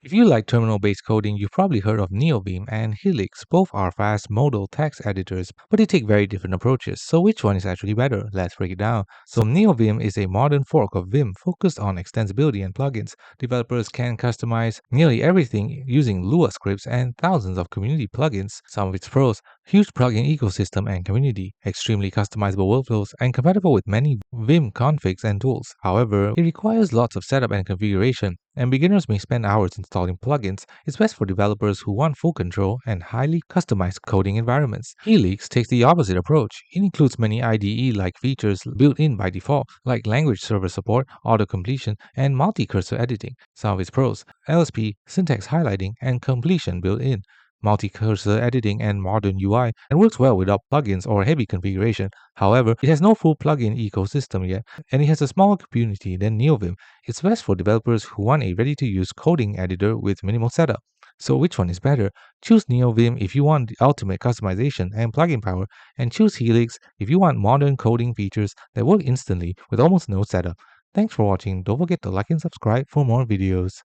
If you like terminal-based coding, you've probably heard of Neovim and Helix. Both are fast modal text editors, but they take very different approaches. So which one is actually better? Let's break it down. So Neovim is a modern fork of Vim focused on extensibility and plugins. Developers can customize nearly everything using Lua scripts and thousands of community plugins. Some of its pros: huge plugin ecosystem and community, extremely customizable workflows, and compatible with many Vim configs and tools. However, it requires lots of setup and configuration, and beginners may spend hours installing plugins. It's best for developers who want full control and highly customized coding environments. Helix takes the opposite approach. It includes many IDE-like features built in by default, like language server support, auto-completion, and multi-cursor editing. Some of its pros: LSP, syntax highlighting, and completion built in, multi-cursor editing, and modern UI, and works well without plugins or heavy configuration. However, it has no full plugin ecosystem yet, and it has a smaller community than Neovim. It's best for developers who want a ready-to-use coding editor with minimal setup. So which one is better? Choose Neovim if you want the ultimate customization and plugin power, and choose Helix if you want modern coding features that work instantly with almost no setup. Thanks for watching. Don't forget to like and subscribe for more videos.